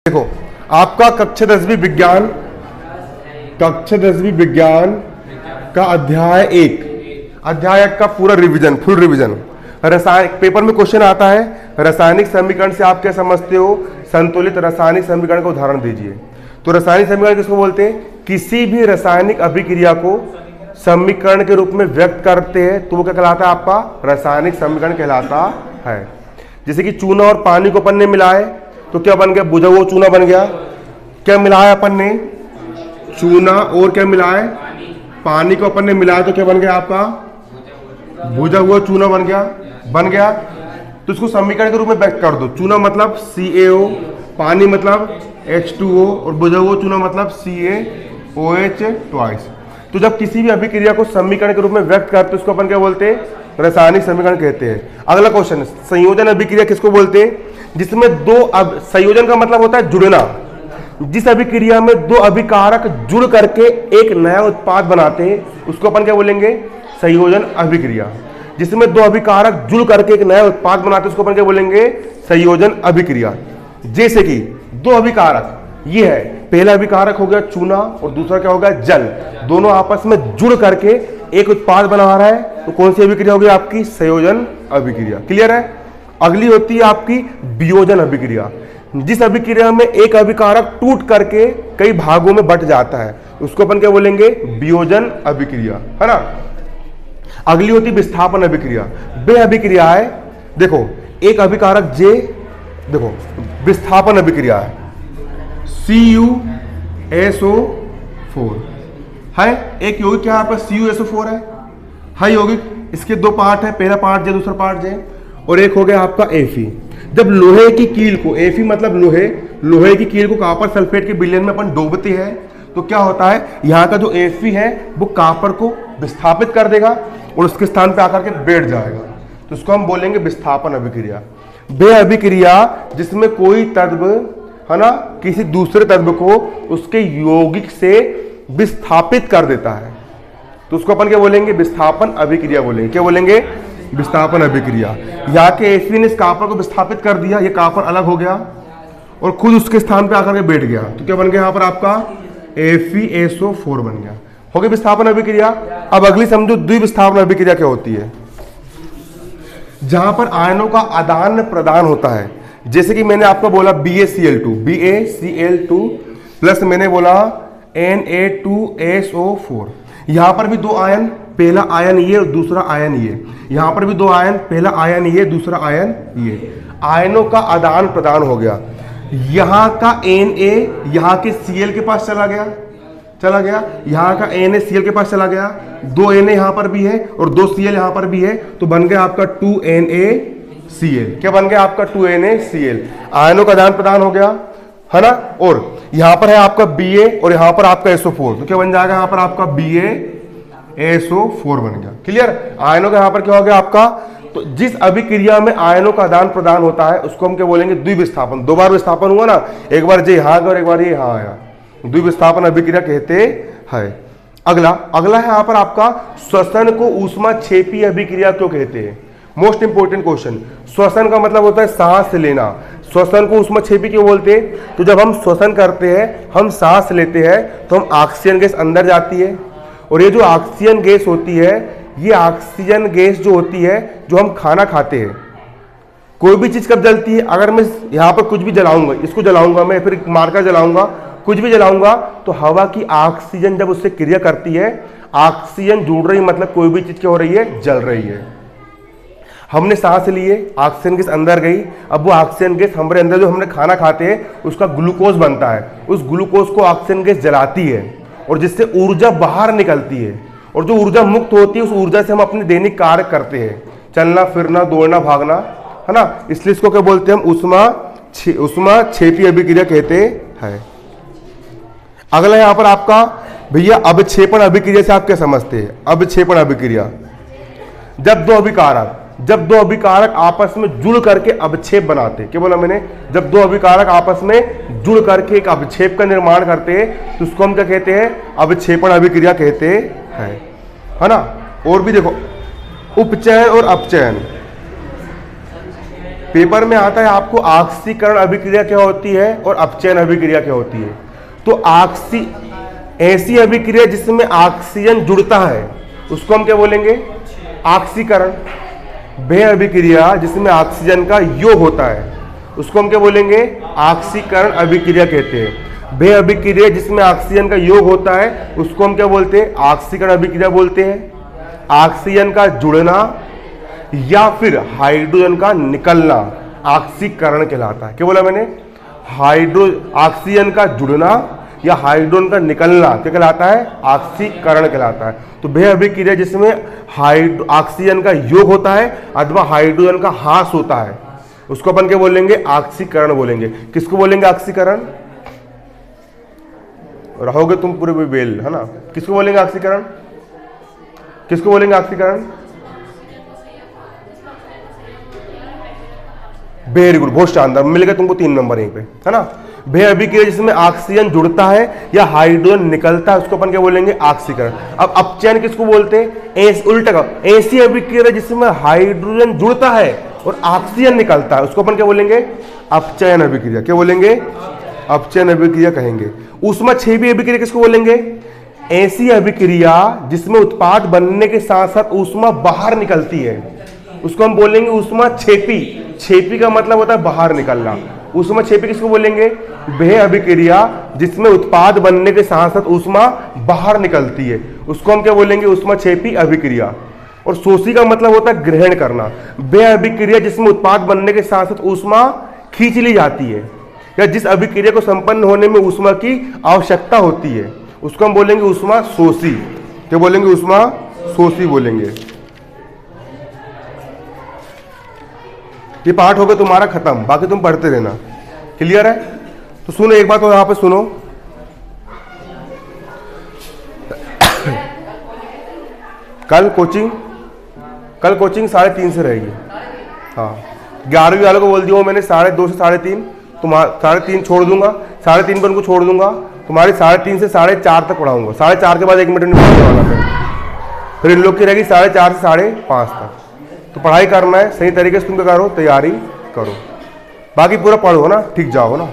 देखो आपका कक्षा 10वीं विज्ञान का अध्याय 1 का पूरा रिवीजन, फुल रिवीजन। रसायन पेपर में क्वेश्चन आता है, रासायनिक समीकरण से आप क्या समझते हो? संतुलित रासायनिक समीकरण का उदाहरण दीजिए। तो रासायनिक समीकरण किसको बोलते हैं? किसी भी रासायनिक अभिक्रिया को समीकरण के रूप में व्यक्त करते हैं तो वो क्या कहलाता है? आपका रासायनिक समीकरण कहलाता है। जैसे कि चूना और पानी को अपन ने मिलाए तो क्या बन गया? बुझा हुआ चूना बन गया। क्या मिलाया अपन ने? चूना और क्या मिलाए? पानी को अपन ने मिलाया तो क्या बन गया? आपका बुझा हुआ चूना बन गया। तो इसको समीकरण के रूप में व्यक्त कर दो। चूना मतलब CaO, पानी मतलब H2O और बुझा हुआ चूना मतलब CaOH ट्वाइस। तो जब किसी भी अभिक्रिया को समीकरण के रूप में व्यक्त करते हैं उसको अपन क्या बोलते हैं? रासायनिक समीकरण कहते हैं। अगला क्वेश्चन, संयोजन अभिक्रिया किसको बोलते हैं? जिसमें संयोजन का मतलब होता है जुड़ना। जिस अभिक्रिया में दो अभिकारक जुड़ करके एक नया उत्पाद बनाते हैं उसको अपन क्या बोलेंगे? संयोजन अभिक्रिया। जिसमें दो अभिकारक जुड़ करके एक नया उत्पाद बनाते हैं उसको अपन क्या बोलेंगे? संयोजन अभिक्रिया। जैसे कि दो अभिकारक, ये है पहला अभिकारक हो गया चूना और दूसरा क्या हो गया? जल। दोनों आपस में जुड़ करके एक उत्पाद बना रहा है तो कौन सी अभिक्रिया होगी? आपकी संयोजन अभिक्रिया। क्लियर है? अगली होती है आपकी वियोजन अभिक्रिया। जिस अभिक्रिया में एक अभिकारक टूट करके कई भागों में बट जाता है उसको अपन क्या बोलेंगे? वियोजन अभिक्रिया, है ना। अगली होती विस्थापन अभिक्रिया। वे अभिक्रिया है, देखो एक अभिकारक J, देखो विस्थापन अभिक्रिया है CuSO4 है। एक यौगिक क्या है आपका? CuSO4 है यौगिक। इसके दो पार्ट है, पहला पार्ट J, दूसरा पार्ट J, और एक हो गया आपका Fe। जब लोहे की कील को, Fe मतलब लोहे की कील को कॉपर सल्फेट के विलयन में अपन डोबते हैं तो क्या होता है? यहाँ का जो Fe है वो कॉपर को विस्थापित कर देगा और उसके स्थान पे आकर के बैठ जाएगा, तो उसको हम बोलेंगे विस्थापन अभिक्रिया। वे अभिक्रिया जिसमें कोई तत्व, है ना, किसी दूसरे तत्व को उसके यौगिक से विस्थापित कर देता है तो उसको अपन क्या बोलेंगे? विस्थापन अभिक्रिया बोलेंगे। क्या बोलेंगे? विस्थापन अभिक्रिया। यहाँ के Fe ने इस कॉपर को विस्थापित कर दिया, ये कॉपर अलग हो गया और खुद उसके स्थान पे आकर के बैठ गया तो क्या बन गया? यहाँ पर आपका FeSO4 बन गया। हो गई विस्थापन अभिक्रिया। अब अगली समझो द्विविस्थापन अभिक्रिया क्या होती है? जहां पर आयनों का आदान प्रदान होता है। जैसे कि मैंने आपको बोला BaCl2 प्लस मैंने बोला Na2SO4। यहां पर भी दो आयन, पहला आयन ये और दूसरा आयन ये। यहां पर भी दो आयन, पहला आयन ये, दूसरा आयन ये। आयनों का आदान प्रदान हो गया। यहां का Na यहां के Cl के पास चला गया, यहाँ का Na Cl के पास चला गया। दो Na यहाँ पर भी है और दो Cl यहाँ पर भी है तो बन गया आपका 2NaCl। क्या बन गया? आपका 2NaCl। आयनों का आदान प्रदान हो गया, है ना। और यहाँ पर है आपका Ba और यहाँ पर आपका SO4 तो क्या बन जाएगा? यहाँ पर आपका BaSO4 बन गया। क्लियर? आयनों का यहाँ पर क्या हो गया आपका? तो जिस अभिक्रिया में आयनों का आदान प्रदान होता है उसको हम क्या बोलेंगे? द्विविस्थापन। दो बार विस्थापन हुआ ना, एक बार J यहाँ गया और एक बार ये यहाँ आया, द्विविस्थापन अभिक्रिया कहते हैं। अगला है यहाँ पर आपका श्वसन को ऊष्माक्षेपी अभिक्रिया क्यों कहते हैं? Most important question. श्वसन का मतलब होता है सांस लेना। श्वसन को ऊष्माक्षेपी क्यों बोलते हैं? तो जब हम श्वसन करते हैं, हम सांस लेते हैं तो हम ऑक्सीजन गैस अंदर जाती है और ये जो ऑक्सीजन गैस होती है, ये ऑक्सीजन गैस जो होती है जो हम खाना खाते हैं। कोई भी चीज कब जलती है? अगर मैं यहाँ पर कुछ भी जलाऊंगा, इसको जलाऊंगा मैं, फिर मार्कर जलाऊंगा, कुछ भी जलाऊंगा तो हवा की ऑक्सीजन जब उससे क्रिया करती है, ऑक्सीजन जुड़ रही, मतलब कोई भी चीज क्या हो रही है? जल रही है। हमने सांस लिए, ऑक्सीजन गैस अंदर गई, अब वो ऑक्सीजन गैस हमारे अंदर जो हमने खाना खाते हैं उसका ग्लूकोज बनता है, उस ग्लूकोज को ऑक्सीजन गैस जलाती है और जिससे ऊर्जा बाहर निकलती है और जो ऊर्जा मुक्त होती है उस ऊर्जा से हम अपने दैनिक कार्य करते हैं, चलना फिरना, दौड़ना, भागना, है ना। इसलिए इसको क्या बोलते हैं? हम ऊष्माक्षेपी अभिक्रिया कहते हैं। अगला यहाँ पर आपका भैया अवक्षेपण अभिक्रिया से आप क्या समझते हैं? अवक्षेपण अभिक्रिया, जब दो अभिकारक आपस में जुड़ करके अवक्षेप बनाते हैं। क्या बोला मैंने? जब दो अभिकारक आपस में जुड़ करके एक अवक्षेप का निर्माण करते हैं तो उसको हम क्या कहते हैं? अवक्षेपण अभिक्रिया कहते हैं, है ना। और भी देखो, उपचयन और अपचयन। पेपर में आता है आपको ऑक्सीकरण अभिक्रिया क्या होती है और अपचयन अभिक्रिया क्या होती है। तो ऐसी अभिक्रिया जिसमें ऑक्सीजन जुड़ता है उसको हम क्या बोलेंगे, ऑक्सीकरण। वह अभिक्रिया जिसमें ऑक्सीजन का योग होता है उसको हम क्या बोलेंगे, ऑक्सीकरण अभिक्रिया कहते हैं। वह अभिक्रिया जिसमें ऑक्सीजन का योग होता है उसको हम क्या बोलते हैं, ऑक्सीकरण अभिक्रिया बोलते हैं। ऑक्सीजन का जुड़ना या फिर हाइड्रोजन का निकलना ऑक्सीकरण कहलाता है। क्या बोला मैंने, ऑक्सीजन का जुड़ना या हाइड्रोजन का निकलना क्या कहलाता है, ऑक्सीकरण कहलाता है। तो वह अभिक्रिया जिसमें ऑक्सीजन का योग होता है अथवा हाइड्रोजन का ह्रास होता है उसको अपन क्या बोलेंगे, ऑक्सीकरण बोलेंगे। किसको बोलेंगे, ऑक्सीकरण। रहोगे तुम पूरे बेल, है ना। किसको बोलेंगे ऑक्सीकरण, किसको बोलेंगे ऑक्सीकरण। वेरी गुड, बहुत शानदार, मिल गए तुमको 3 नंबर यहीं पे, है ना। वह अभिक्रिया जिसमें ऑक्सीजन जुड़ता है या हाइड्रोजन निकलता है उसको अपन क्या बोलेंगे, ऑक्सीकरण। अब अपचयन किसको बोलते हैं, उल्टा का, ऐसी अभिक्रिया जिसमें हाइड्रोजन जुड़ता है और ऑक्सीजन निकलता है उसको अपन क्या बोलेंगे, अपचयन अभिक्रिया। क्या बोलेंगे, अपचयन अभिक्रिया कहेंगे। ऊष्माक्षेपी अभिक्रिया किसको बोलेंगे, ऐसी अभिक्रिया जिसमें उत्पाद बनने के साथ साथ ऊष्मा बाहर निकलती है उसको हम बोलेंगे ऊष्माक्षेपी। क्षेपी का मतलब होता है बाहर निकलना। ऊष्माक्षेपी किसको बोलेंगे, वह अभिक्रिया जिसमें उत्पाद बनने के साथ साथ ऊष्मा बाहर निकलती है उसको हम क्या बोलेंगे, ऊष्माक्षेपी अभिक्रिया। और शोषी का मतलब होता है ग्रहण करना। वह अभिक्रिया जिसमें उत्पाद बनने के साथ साथ ऊष्मा खींच ली जाती है या जिस अभिक्रिया को संपन्न होने में ऊष्मा की आवश्यकता होती है उसको हम बोलेंगे ऊष्मा शोषी। क्या बोलेंगे, ऊष्मा शोषी बोलेंगे। ये पार्ट होगा तुम्हारा खत्म, बाकी तुम पढ़ते रहना। क्लियर है। तो सुनो एक बात और यहां पे सुनो, कल कोचिंग 3:30 से रहेगी। हाँ, 11वीं वालों को बोल दिया मैंने 2:30 से 3:30, तुम्हारा 3:30 छोड़ दूंगा, 3:30 पर उनको छोड़ दूंगा। तुम्हारी 3:30 से 4:30 तक पढ़ाऊंगा। 4:30 के बाद 1 मिनट नहीं पढ़ाने वाला फिर इन लोग की रहेगी 4:30 से 5:30 तक। तो पढ़ाई करना है सही तरीके से, तुम क्या करो, तैयारी करो, बाकी पूरा पढ़ो ना, ठीक जाओ ना।